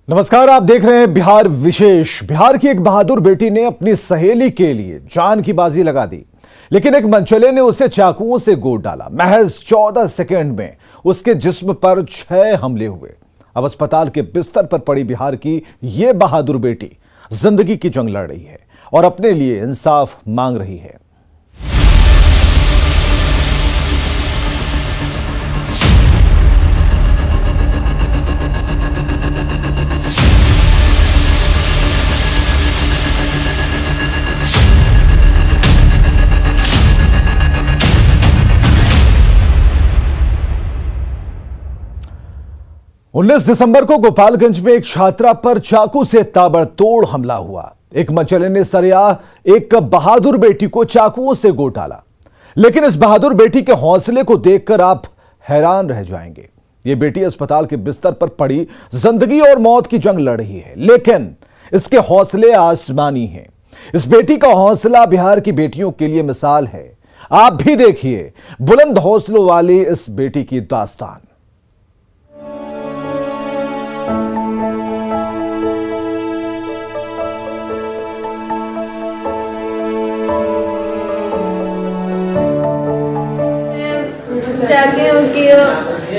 नमस्कार, आप देख रहे हैं बिहार विशेष। बिहार की एक बहादुर बेटी ने अपनी सहेली के लिए जान की बाजी लगा दी, लेकिन एक मनचले ने उसे चाकुओं से गोद डाला। महज 14 सेकंड में उसके जिस्म पर 6 हमले हुए। अब अस्पताल के बिस्तर पर पड़ी बिहार की यह बहादुर बेटी जिंदगी की जंग लड़ रही है और अपने लिए इंसाफ मांग रही है। उन्नीस दिसंबर को गोपालगंज में एक छात्रा पर चाकू से ताबड़तोड़ हमला हुआ। एक मनचले ने सरेआम एक बहादुर बेटी को चाकुओं से गोद डाला, लेकिन इस बहादुर बेटी के हौसले को देखकर आप हैरान रह जाएंगे। ये बेटी अस्पताल के बिस्तर पर पड़ी जिंदगी और मौत की जंग लड़ रही है, लेकिन इसके हौसले आसमानी हैं। इस बेटी का हौसला बिहार की बेटियों के लिए मिसाल है। आप भी देखिए बुलंद हौसलों वाली इस बेटी की दास्तान। चाहती हूँ कि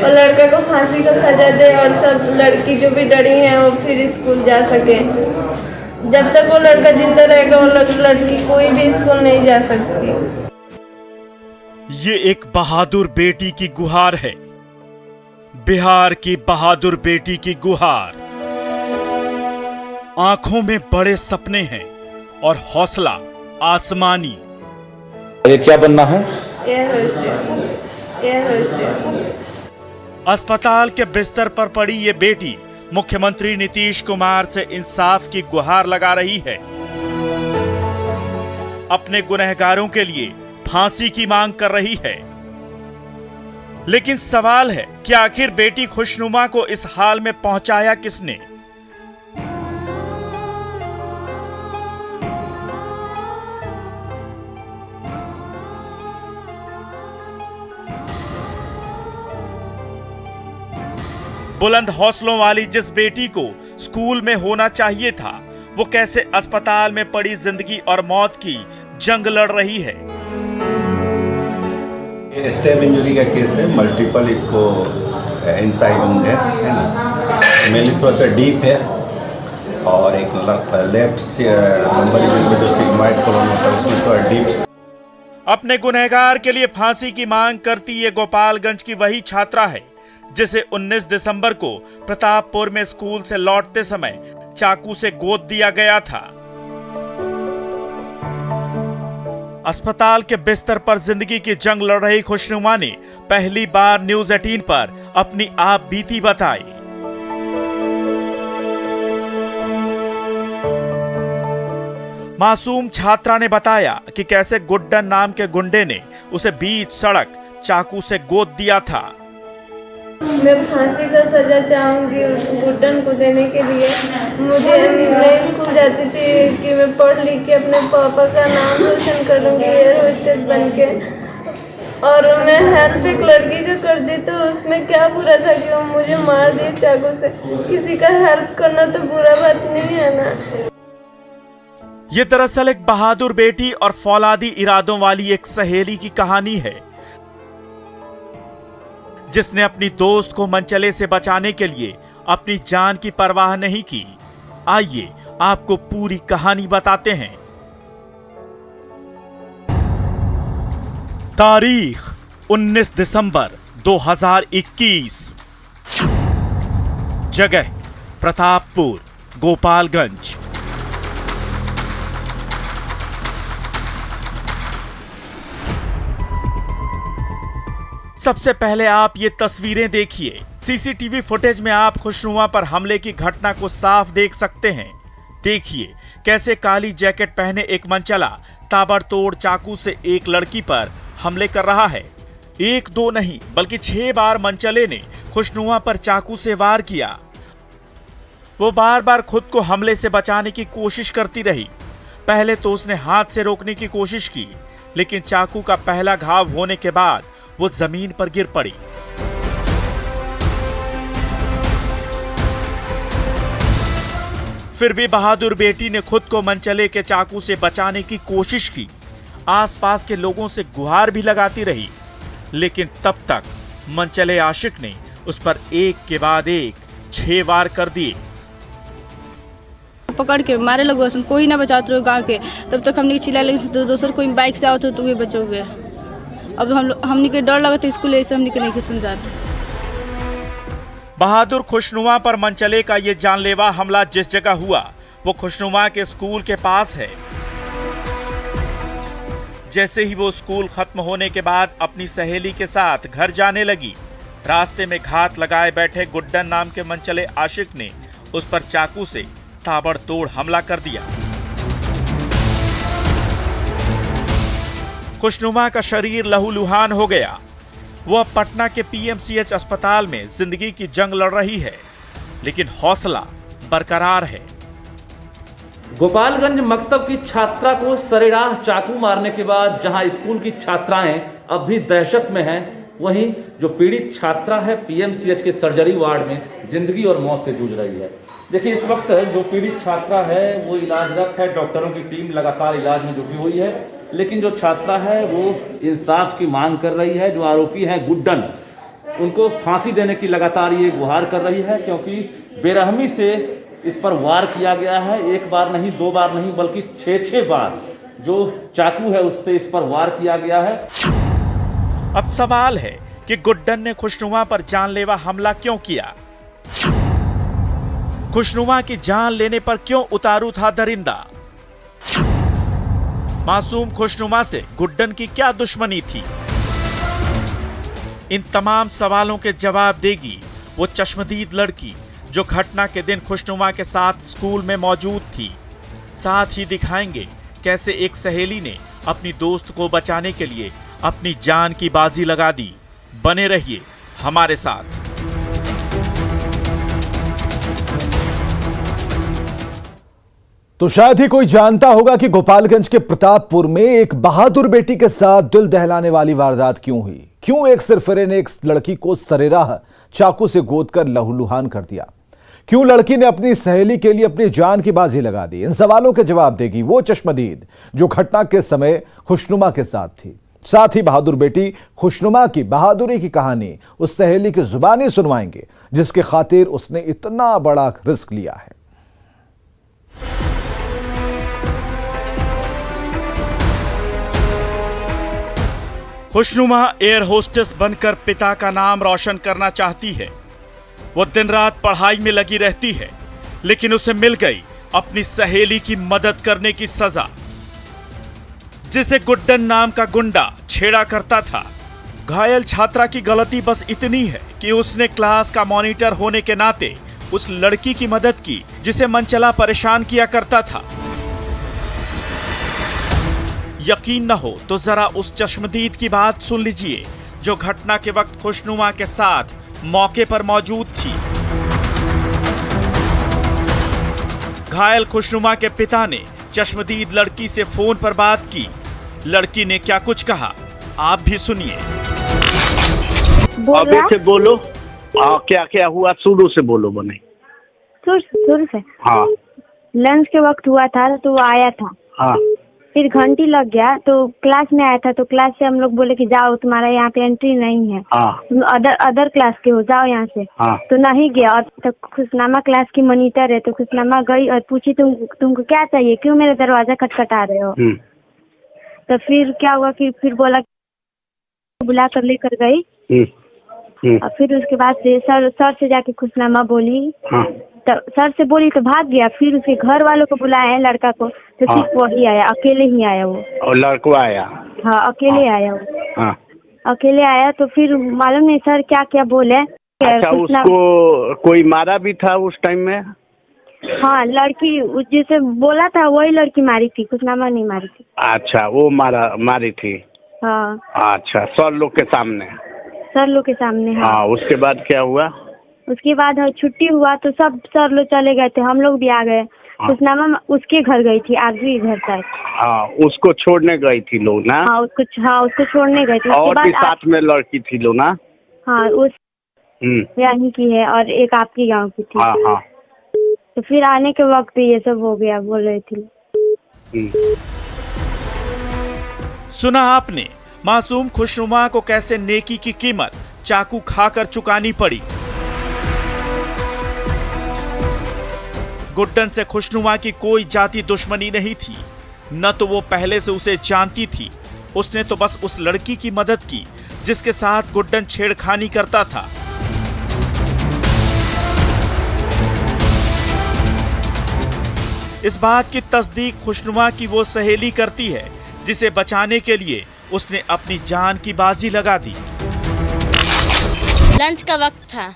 वो लड़का को फांसी का सजा दे और सब लड़की जो भी डरी है वो फिर स्कूल जा सके। जब तक वो लड़का जिंदा रहेगा वो लड़की कोई भी स्कूल नहीं जा सकती। ये एक बहादुर बेटी की गुहार है, बिहार की बहादुर बेटी की गुहार। आंखों में बड़े सपने हैं और हौसला आसमानी। ये क्या बनना है? अस्पताल के बिस्तर पर पड़ी ये बेटी मुख्यमंत्री नीतीश कुमार से इंसाफ की गुहार लगा रही है। अपने गुनहगारों के लिए फांसी की मांग कर रही है। लेकिन सवाल है कि आखिर बेटी खुशनुमा को इस हाल में पहुंचाया किसने? बुलंद हौसलों वाली जिस बेटी को स्कूल में होना चाहिए था, वो कैसे अस्पताल में पड़ी जिंदगी और मौत की जंग लड़ रही है? ये स्टेप इंजरी का केस है। मल्टीपल इसको इनसाइड वुंड है ना, मेनली थोड़ा सा डीप है और एक लेफ्ट लंबर में जो सिग्मोइड कॉलोन होता है उसमें थोड़ा डीप। अपने गुनहगार के लिए फांसी की मांग करती ये गोपालगंज की वही छात्रा है जिसे 19 दिसंबर को प्रतापपुर में स्कूल से लौटते समय चाकू से गोद दिया गया था। अस्पताल के बिस्तर पर जिंदगी की जंग लड़ रही खुशनुमा ने पहली बार न्यूज 18 पर अपनी आप बीती बताई। मासूम छात्रा ने बताया कि कैसे गुड्डन नाम के गुंडे ने उसे बीच सड़क चाकू से गोद दिया था। मैं फांसी का सजा चाहूँगी उस गुड्डन को देने के लिए। मैं स्कूल जाती थी कि मैं पढ़ लिख के अपने पापा का नाम रोशन करूँगी एयर होस्टेस बन के। और मैं हेल्प एक लड़की का कर दी तो उसमें क्या बुरा था कि वो मुझे मार दिए चाकू से। किसी का हेल्प करना तो बुरा बात नहीं है ना। ये दरअसल एक बहादुर बेटी और फौलादी इरादों वाली एक सहेली की कहानी है, जिसने अपनी दोस्त को मनचले से बचाने के लिए अपनी जान की परवाह नहीं की। आइए आपको पूरी कहानी बताते हैं। तारीख 19 दिसंबर 2021। जगह प्रतापपुर, गोपालगंज। सबसे पहले आप ये तस्वीरें देखिए। सीसीटीवी फुटेज में आप खुशनुमा पर हमले की घटना को साफ देख सकते हैं। देखिए कैसे काली जैकेट पहने एक मनचला ताबड़तोड़ चाकू से एक लड़की पर हमले कर रहा है। एक दो नहीं बल्कि 6 बार मनचले ने खुशनुमा पर चाकू से वार किया। वो बार बार खुद को हमले से बचाने की कोशिश करती रही। पहले तो उसने हाथ से रोकने की कोशिश की, लेकिन चाकू का पहला घाव होने के बाद वो जमीन पर गिर पड़ी। फिर भी बहादुर बेटी ने खुद को मनचले के चाकू से बचाने की कोशिश की। आसपास के लोगों से गुहार भी लगाती रही, लेकिन तब तक मनचले आशिक ने उस पर एक के बाद एक 6 वार कर दिए। पकड़ के मारे लगो, कोई ना बचाओ तो गाँव के। तब तक हमने चिल्ला लगे तो दोसर कोई बाइक से आओ तो वे बचोगे। अब हमने के डर लगा तो स्कूल ऐसे हमने के नहीं समझाते। बहादुर खुशनुमा पर मनचले का ये जानलेवा हमला जिस जगह हुआ वो खुशनुमा के स्कूल के पास है। जैसे ही वो स्कूल खत्म होने के बाद अपनी सहेली के साथ घर जाने लगी, रास्ते में घात लगाए बैठे गुड्डन नाम के मनचले आशिक ने उस पर चाकू से ताबड़तोड़ हमला कर दिया। खुशनुमा का शरीर लहूलुहान हो गया। वो अब पटना के पीएमसीएच अस्पताल में जिंदगी की जंग लड़ रही है, लेकिन हौसला बरकरार है। गोपालगंज मकतब की छात्रा को सरेराह चाकू मारने के बाद जहां स्कूल की छात्राएं अब भी दहशत में हैं, वहीं जो पीड़ित छात्रा है पीएमसीएच के सर्जरी वार्ड में जिंदगी और मौत से जूझ रही है। देखिए, इस वक्त जो पीड़ित छात्रा है वो इलाजरत है। डॉक्टरों की टीम लगातार इलाज में जुटी हुई है, लेकिन जो छात्रा है वो इंसाफ की मांग कर रही है। जो आरोपी हैं गुड्डन, उनको फांसी देने की लगातार ये गुहार कर रही है, क्योंकि बेरहमी से इस पर वार किया गया है। 1 बार नहीं, 2 बार नहीं, बल्कि 6 बार जो चाकू है उससे इस पर वार किया गया है। अब सवाल है कि गुड्डन ने खुशनुमा पर जानलेवा हमला क्यों किया? खुशनुमा की जान लेने पर क्यों उतारू था दरिंदा? मासूम खुशनुमा से गुड्डन की क्या दुश्मनी थी? इन तमाम सवालों के जवाब देगी वो चश्मदीद लड़की जो घटना के दिन खुशनुमा के साथ स्कूल में मौजूद थी। साथ ही दिखाएंगे कैसे एक सहेली ने अपनी दोस्त को बचाने के लिए अपनी जान की बाजी लगा दी। बने रहिए हमारे साथ। तो शायद ही कोई जानता होगा कि गोपालगंज के प्रतापपुर में एक बहादुर बेटी के साथ दिल दहलाने वाली वारदात क्यों हुई। क्यों एक सिरफिरे ने एक लड़की को सरेराह चाकू से गोदकर लहूलुहान कर दिया। क्यों लड़की ने अपनी सहेली के लिए अपनी जान की बाजी लगा दी। इन सवालों के जवाब देगी वो चश्मदीद जो घटना के समय खुशनुमा के साथ थी। साथ ही बहादुर बेटी खुशनुमा की बहादुरी की कहानी उस सहेली की जुबानी सुनवाएंगे जिसके खातिर उसने इतना बड़ा रिस्क लिया है। खुशनुमा एयर होस्टेस बनकर पिता का नाम रोशन करना चाहती है। वो दिन रात पढ़ाई में लगी रहती है, लेकिन उसे मिल गई अपनी सहेली की मदद करने की सजा, जिसे गुड्डन नाम का गुंडा छेड़ा करता था। घायल छात्रा की गलती बस इतनी है कि उसने क्लास का मॉनिटर होने के नाते उस लड़की की मदद की जिसे मनचला परेशान किया करता था। यकीन न हो तो जरा उस चश्मदीद की बात सुन लीजिए जो घटना के वक्त खुशनुमा के साथ मौके पर मौजूद थी। घायल खुशनुमा के पिता ने चश्मदीद लड़की से फोन पर बात की। लड़की ने क्या कुछ कहा आप भी सुनिए। अभी से बोलो, क्या क्या हुआ शुरू से बोलो। बने शुरू से। हाँ, लंच के वक्त हुआ था तो वो आया था। हाँ, फिर घंटी लग गया तो क्लास में आया था, तो क्लास से हम लोग बोले कि जाओ तुम्हारा यहाँ पे एंट्री नहीं है। हाँ, तुम अदर क्लास के हो, जाओ यहाँ से। हाँ, तो नहीं गया। और तो खुशनामा क्लास की मॉनिटर है, तो खुशनामा गई और पूछी तुमको क्या चाहिए, क्यों मेरा दरवाजा खटखटा रहे हो। तो फिर क्या हुआ कि फिर बोला बुला कर लेकर गई। और फिर उसके बाद से सर से जाके खुशनामा बोली। हाँ, तो सर से बोली तो भाग गया। फिर उसके घर वालों को बुलाया है लड़का को, तो हाँ, सिर्फ वही आया, अकेले ही आया वो। और लड़का आया। हाँ, अकेले आया वो। हाँ, अकेले आया तो फिर मालूम नहीं सर क्या क्या बोले। अच्छा, उसको कोई मारा भी था उस टाइम में? हाँ, लड़की जैसे बोला था वही लड़की मारी थी, खुशनामा नहीं मारी थी। अच्छा, वो मारी थी। हाँ। अच्छा, सर लोग के सामने? सर लोग के सामने। हाँ, उसके बाद क्या हुआ? उसके बाद छुट्टी हुआ तो सब सर लोग चले गए थे, हम लोग भी आ गए। खुशनामा उसके घर गई थी, आगरी घर तक। हाँ, उसको छोड़ने गई थी लोग ना? हाँ, उसको छोड़ने गई थी। और भी साथ में लड़की थी लोग ना? हाँ, उस यहीं की है और एक आपकी गांव की थी। हाँ, हाँ। तो फिर आने के वक्त ये सब हो गया, बोल रही थी। सुना आपने मासूम खुशनुमा को कैसे नेकी की कीमत चाकू खाकर चुकानी पड़ी। गुड्डन से खुशनुमा की कोई जाति दुश्मनी नहीं थी, न तो वो पहले से उसे जानती थी। उसने तो बस उस लड़की की मदद की जिसके साथ गुड्डन छेड़खानी करता था। इस बात की तस्दीक खुशनुमा की वो सहेली करती है जिसे बचाने के लिए उसने अपनी जान की बाजी लगा दी। लंच का वक्त था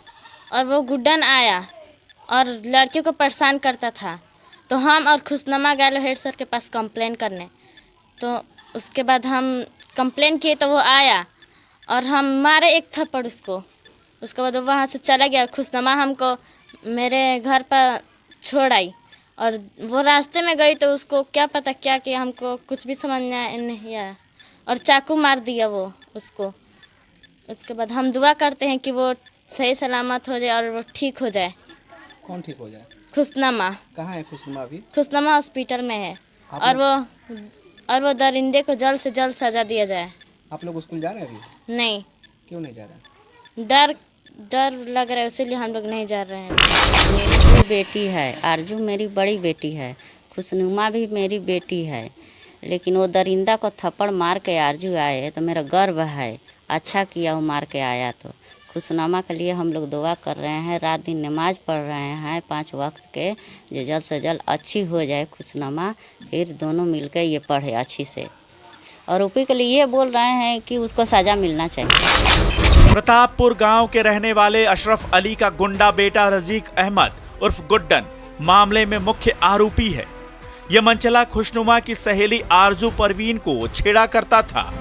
और वो गुड्डन आया और लड़कियों को परेशान करता था, तो हम और खुशनुमा गए हेड सर के पास कंप्लेन करने। तो उसके बाद हम कंप्लेन किए तो वो आया और हम मारे एक थप्पड़ उसको। उसके बाद वो वहाँ से चला गया। खुशनुमा हमको मेरे घर पर छोड़ आई और वो रास्ते में गई तो उसको क्या पता क्या किया, हमको कुछ भी समझ नहीं आया और चाकू मार दिया वो उसको। उसके बाद हम दुआ करते हैं कि वो सही सलामत हो जाए और वो ठीक हो जाए। कौन ठीक हो जाए? खुशनुमा। कहाँ है खुशनुमा अभी? खुशनुमा हॉस्पिटल में है और वो दरिंदे को जल्द से जल्द सजा दिया जाए। आप लोग स्कूल जा रहे हैं अभी? नहीं। क्यों नहीं जा रहे? डर लग रहा है, इसीलिए हम लोग नहीं जा रहे हैं। मेरी बेटी है, आरजू मेरी बड़ी बेटी है, खुशनुमा भी मेरी बेटी है, लेकिन वो दरिंदा को थप्पड़ मार के आरजू आए तो मेरा गर्व है। अच्छा किया वो मार के आया। तो खुशनुमा के लिए हम लोग दुआ कर रहे हैं, रात दिन नमाज पढ़ रहे हैं 5 वक्त के, जो जल्द से जल्द अच्छी हो जाए खुशनुमा, फिर दोनों मिलकर ये पढ़े अच्छी से। और ऊपी के लिए ये बोल रहे हैं कि उसको सजा मिलना चाहिए। प्रतापपुर गांव के रहने वाले अशरफ अली का गुंडा बेटा रजीक अहमद उर्फ गुड्डन मामले में मुख्य आरोपी है। यह मनचला खुशनुमा की सहेली आरजू परवीन को छेड़ा करता था।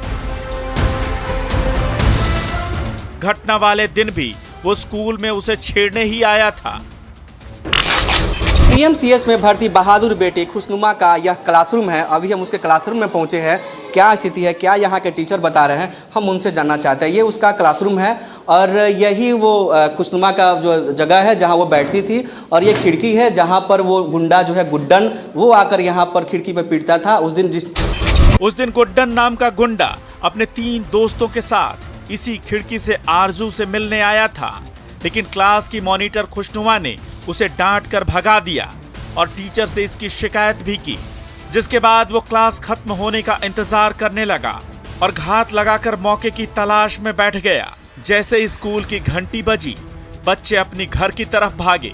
घटना वाले दिन भी वो स्कूल में उसे छेड़ने ही आया था। पीएमसीएच में भर्ती बहादुर बेटी खुशनुमा का यह क्लासरूम है। अभी हम उसके क्लासरूम में पहुंचे हैं। क्या स्थिति है, क्या यहाँ के टीचर बता रहे हैं, हम उनसे जानना चाहते हैं। ये उसका क्लासरूम है और यही वो खुशनुमा का जो जगह है जहाँ वो बैठती थी, और ये खिड़की है जहाँ पर वो गुंडा जो है गुड्डन, वो आकर यहाँ पर खिड़की पर पीटता था। उस दिन गुड्डन नाम का गुंडा अपने 3 दोस्तों के साथ इसी खिड़की से आरजू से मिलने आया था, लेकिन क्लास की मॉनिटर खुशनुमा ने उसे डांट कर भगा दिया और टीचर से इसकी शिकायत भी की, जिसके बाद वो क्लास खत्म होने का इंतजार करने लगा और घात लगाकर मौके की तलाश में बैठ गया। जैसे ही स्कूल की घंटी बजी, बच्चे अपनी घर की तरफ भागे।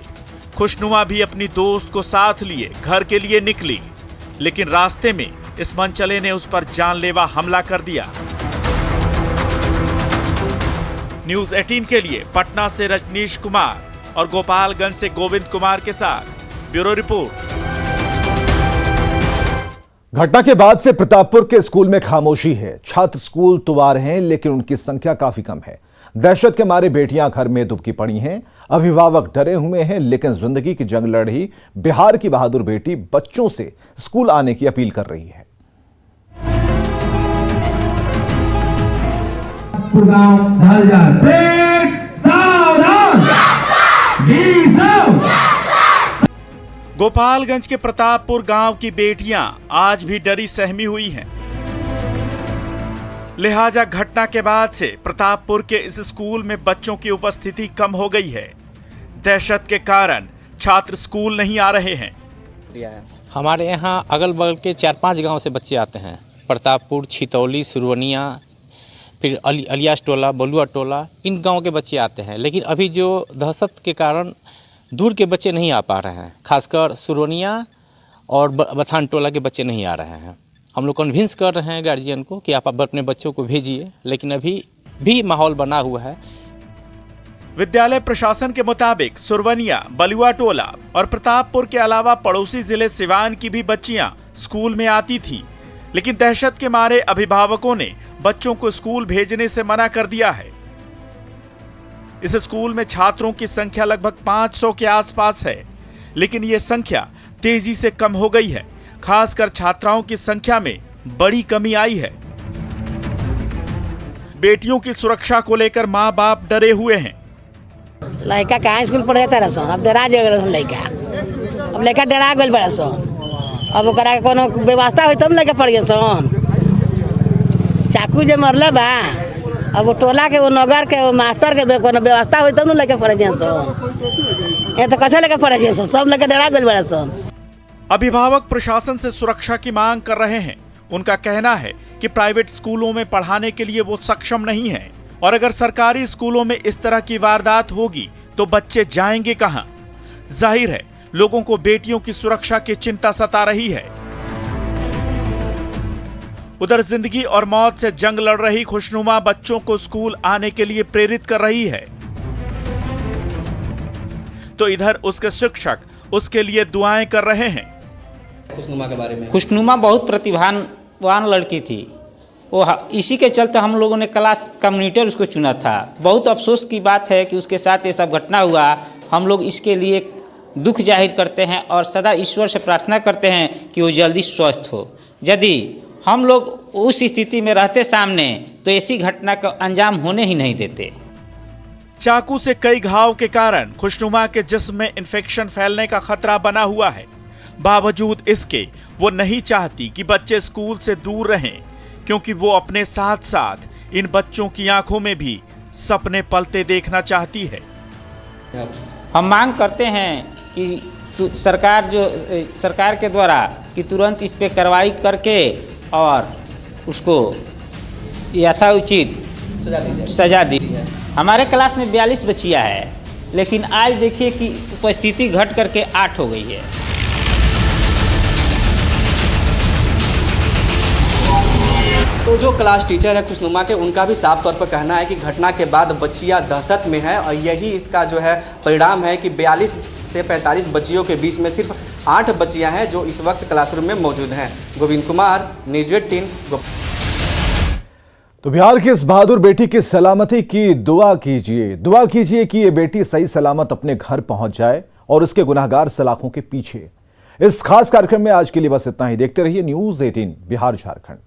खुशनुमा भी अपनी दोस्त को साथ लिए घर के लिए निकली, लेकिन रास्ते में इस मनचले ने उस पर जानलेवा हमला कर दिया। न्यूज़ 18 के लिए पटना से रजनीश कुमार और गोपालगंज से गोविंद कुमार के साथ ब्यूरो रिपोर्ट। घटना के बाद से प्रतापपुर के स्कूल में खामोशी है। छात्र स्कूल तो आ रहे हैं, लेकिन उनकी संख्या काफी कम है। दहशत के मारे बेटियां घर में दुबकी पड़ी हैं, अभिभावक डरे हुए हैं, लेकिन जिंदगी की जंग लड़ रही बिहार की बहादुर बेटी बच्चों से स्कूल आने की अपील कर रही है। गोपालगंज के प्रतापपुर गांव की बेटियां आज भी डरी सहमी हुई हैं। लिहाजा घटना के बाद से प्रतापपुर के इस स्कूल में बच्चों की उपस्थिति कम हो गई है। दहशत के कारण छात्र स्कूल नहीं आ रहे हैं। हमारे यहाँ अगल बगल के 4-5 गांव से बच्चे आते हैं। प्रतापपुर, छितौली, सुरवनिया, फिर अलियास टोला, बलुआ टोला, इन गांव के बच्चे आते हैं। लेकिन अभी जो दहशत के कारण दूर के बच्चे नहीं आ पा रहे हैं, खासकर सुरवनिया और बथान टोला के बच्चे नहीं आ रहे हैं। हम लोग कन्विंस कर रहे हैं गार्जियन को कि आप अपने बच्चों को भेजिए, लेकिन अभी भी माहौल बना हुआ है। विद्यालय प्रशासन के मुताबिक सुरवनिया, बलुआ टोला और प्रतापपुर के अलावा पड़ोसी जिले सिवान की भी बच्चियां स्कूल में आती थीं, लेकिन दहशत के मारे अभिभावकों ने बच्चों को स्कूल भेजने से मना कर दिया है। इस स्कूल में छात्रों की संख्या लगभग 500 के आसपास है, लेकिन ये संख्या तेजी से कम हो गई है। खासकर छात्राओं की संख्या में बड़ी कमी आई है। बेटियों की सुरक्षा को लेकर माँ बाप डरे हुए हैं। लड़का कहाँ स्कूल पढ़े था, अब डरा जाएगा लड़का। लेकर डरा गइल बड़ा सन। अब ओकरा के कोनो व्यवस्था होई तब लेके पड़िए सन। चाकू जे मरले बा, अब वो टोला के, वो नगर के, वो मास्टर के कोनो व्यवस्था होई तब न लेके पड़िए सन। ये तो कैसे लेके पड़िए सन, सब लेके डरा गइल बड़ा सन। अभिभावक प्रशासन से सुरक्षा की मांग कर रहे हैं। उनका कहना है कि प्राइवेट स्कूलों में पढ़ाने के लिए वो सक्षम नहीं है और अगर सरकारी स्कूलों में इस तरह की वारदात होगी तो बच्चे जाएंगे कहां? जाहिर है लोगों को बेटियों की सुरक्षा की चिंता सता रही है। उधर जिंदगी और मौत से जंग लड़ रही खुशनुमा बच्चों को स्कूल आने के लिए प्रेरित कर रही है, तो इधर उसके शिक्षक उसके लिए दुआएं कर रहे हैं। खुशनुमा के बारे में, खुशनुमा बहुत प्रतिभावान लड़की थी। वो इसी के चलते हम लोगों ने क्लास का मॉनिटर उसको चुना था। बहुत अफसोस की बात है कि उसके साथ ये सब घटना हुआ। हम लोग इसके लिए दुख जाहिर करते हैं और सदा ईश्वर से प्रार्थना करते हैं कि वो जल्दी स्वस्थ हो। यदि हम लोग उस स्थिति में रहते सामने तो ऐसी घटना का अंजाम होने ही नहीं देते। चाकू से कई घाव के कारण खुशनुमा के जिस्म में इन्फेक्शन फैलने का खतरा बना हुआ है। बावजूद इसके वो नहीं चाहती कि बच्चे स्कूल से दूर रहें, क्योंकि वो अपने साथ साथ इन बच्चों की आंखों में भी सपने पलते देखना चाहती है। हम मांग करते हैं कि सरकार के द्वारा कि तुरंत इस पे कार्रवाई करके और उसको यथाउचित सजा दी जाए। हमारे क्लास में 42 बच्चियाँ है, लेकिन आज देखिए कि उपस्थिति घट करके 8 हो गई है। तो जो क्लास टीचर है खुशनुमा के, उनका भी साफ तौर पर कहना है कि घटना के बाद बच्चियां दहशत में हैं और यही इसका जो है परिणाम है कि 42 से 45 बच्चियों के बीच में सिर्फ 8 बच्चियां हैं जो इस वक्त क्लासरूम में मौजूद हैं। गोविंद कुमार, न्यूज़ 18। तो बिहार की इस बहादुर बेटी की सलामती की दुआ कीजिए कि ये बेटी सही सलामत अपने घर पहुंच जाए और उसके गुनाहगार सलाखों के पीछे। इस खास कार्यक्रम में आज के लिए बस इतना ही। देखते रहिए न्यूज़ 18 बिहार झारखंड।